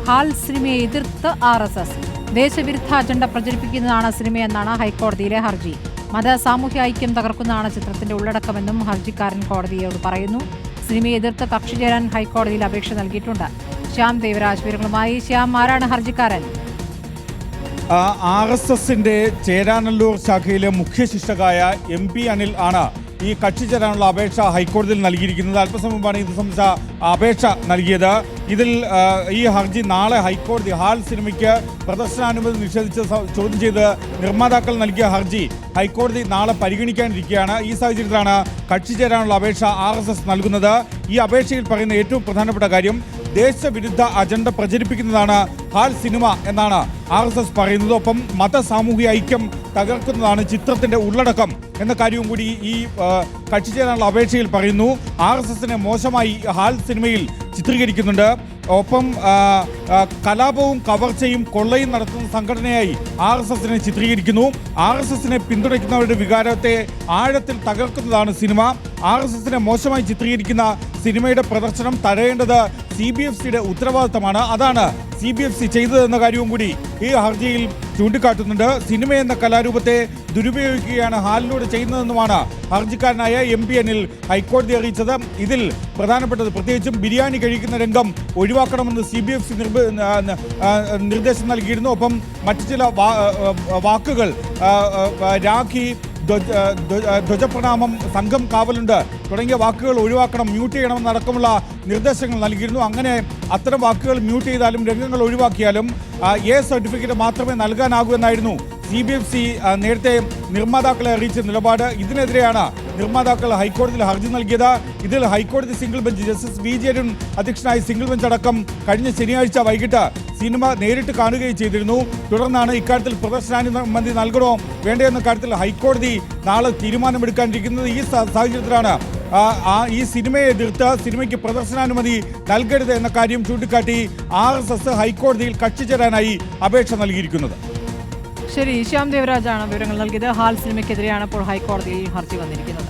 ഹാൽ സിനിമയെ എതിർത്ത് RSS. ദേശവിരുദ്ധ അജണ്ട പ്രചരിപ്പിക്കുന്നതാണ് സിനിമയെന്നാണ് ഹൈക്കോടതിയിലെ ഹർജി. മത സാമൂഹ്യ ഐക്യം തകർക്കുന്നതാണ് ചിത്രത്തിന്റെ ഉള്ളടക്കമെന്നും ഹർജിക്കാരൻ കോടതിയോട് പറയുന്നു. സിനിമയെ എതിർത്ത് കക്ഷി ചേരാൻ ഹൈക്കോടതിയിൽ അപേക്ഷ നൽകിയിട്ടുണ്ട്. ശ്യാം ദേവരാജ് വിവരങ്ങളുമായി. ശ്യാം, ആരാണ് ഹർജിക്കാരൻ? RSSന്റെ ചേരാനല്ലൂർ ശാഖയിലെ മുഖ്യ ശിക്ഷകായ MP അനിൽ ആണ് ഈ കക്ഷി ചേരാനുള്ള അപേക്ഷ ഹൈക്കോടതിയിൽ നൽകിയിരിക്കുന്നത്. അല്പസമയം മുമ്പാണ് ഇത് സംബന്ധിച്ച അപേക്ഷ നൽകിയത്. ഇതിൽ ഈ ഹർജി നാളെ ഹൈക്കോടതി ഹാൽ സിനിമയ്ക്ക് പ്രദർശനാനുമതി നിഷേധിച്ച് ചോദ്യം ചെയ്ത് നിർമ്മാതാക്കൾ നൽകിയ ഹർജി ഹൈക്കോടതി നാളെ പരിഗണിക്കാനിരിക്കുകയാണ്. ഈ സാഹചര്യത്തിലാണ് കക്ഷി ചേരാനുള്ള അപേക്ഷ RSS നൽകുന്നത്. ഈ അപേക്ഷയിൽ പറയുന്ന ഏറ്റവും പ്രധാനപ്പെട്ട കാര്യം ദേശവിരുദ്ധ അജണ്ട പ്രചരിപ്പിക്കുന്നതാണ് ഹാൽ സിനിമ എന്നാണ് RSS പറയുന്നത്. ഒപ്പം മത സാമൂഹിക ഐക്യം തകർക്കുന്നതാണ് ചിത്രത്തിന്റെ ഉള്ളടക്കം എന്ന കാര്യവും കൂടി ഈ കക്ഷി ചേരാനുള്ള അപേക്ഷയിൽ പറയുന്നു. RSSനെ മോശമായി ഹാൽ സിനിമയിൽ ചിത്രീകരിക്കുന്നുണ്ട്. ഒപ്പം കലാപവും കവർച്ചയും കൊള്ളയും നടത്തുന്ന സംഘടനയായി RSSനെ ചിത്രീകരിക്കുന്നു. RSSനെ പിന്തുണയ്ക്കുന്നവരുടെ വികാരത്തെ ആഴത്തിൽ തകർക്കുന്നതാണ് സിനിമ. RSSനെ മോശമായി ചിത്രീകരിക്കുന്ന സിനിമയുടെ പ്രദർശനം തടയേണ്ടത് CBFCയുടെ ഉത്തരവാദിത്തമാണ്. അതാണ് CBFC ചെയ്തതെന്ന കാര്യവും കൂടി ഈ ഹർജിയിൽ ചൂണ്ടിക്കാട്ടുന്നുണ്ട്. സിനിമ എന്ന കലാരൂപത്തെ ദുരുപയോഗിക്കുകയാണ് ഹാലിലൂടെ ചെയ്യുന്നതെന്നുമാണ് ഹർജിക്കാരനായ MP അനിൽ ഹൈക്കോടതി അറിയിച്ചത്. ഇതിൽ പ്രധാനപ്പെട്ടത് പ്രത്യേകിച്ചും ബിരിയാണി കഴിക്കുന്ന രംഗം ഒഴിവാക്കണമെന്ന് CBFC നിർദ്ദേശം നൽകിയിരുന്നു. ഒപ്പം മറ്റു ചില വാക്കുകൾ രാഖി, ധ്വജപ്രണാമം, സംഘം കാവലുണ്ട് തുടങ്ങിയ വാക്കുകൾ ഒഴിവാക്കണം, മ്യൂട്ട് ചെയ്യണമെന്നടക്കമുള്ള നിർദ്ദേശങ്ങൾ നൽകിയിരുന്നു. അങ്ങനെ അത്തരം വാക്കുകൾ മ്യൂട്ട് ചെയ്താലും രംഗങ്ങൾ ഒഴിവാക്കിയാലും A സർട്ടിഫിക്കറ്റ് മാത്രമേ നൽകാനാകൂ എന്നായിരുന്നു CBFC നേരത്തെ നിർമ്മാതാക്കളെ അറിയിച്ച നിലപാട്. ഇതിനെതിരെയാണ് നിർമ്മാതാക്കൾ ഹൈക്കോടതിയിൽ ഹർജി നൽകിയത്. ഇതിൽ ഹൈക്കോടതി single bench justice VJ Arun അധ്യക്ഷനായ സിംഗിൾ ബെഞ്ച് അടക്കം കഴിഞ്ഞ ശനിയാഴ്ച വൈകിട്ട് സിനിമ നേരിട്ട് കാണുകയും ചെയ്തിരുന്നു. തുടർന്നാണ് ഇക്കാര്യത്തിൽ പ്രദർശനാനുമതി നൽകണോ വേണ്ടതെന്ന കാര്യത്തിൽ ഹൈക്കോടതി നാളെ തീരുമാനമെടുക്കാനിരിക്കുന്നത്. ഈ സാഹചര്യത്തിലാണ് ഈ സിനിമയെ എതിർത്ത് സിനിമയ്ക്ക് പ്രദർശനാനുമതി നൽകരുത് എന്ന കാര്യം ചൂണ്ടിക്കാട്ടി RSS ഹൈക്കോടതിയിൽ കക്ഷി ചേരാനായി അപേക്ഷ നൽകിയിരിക്കുന്നത്. ശരി, ശ്യാം ദേവരാജാണ് വിവരങ്ങൾ നൽകിയത്. ഹാൽ സിനിമയ്ക്കെതിരെയാണ് ഇപ്പോൾ ഹൈക്കോടതിയിൽ ഹർജി വന്നിരിക്കുന്നത്.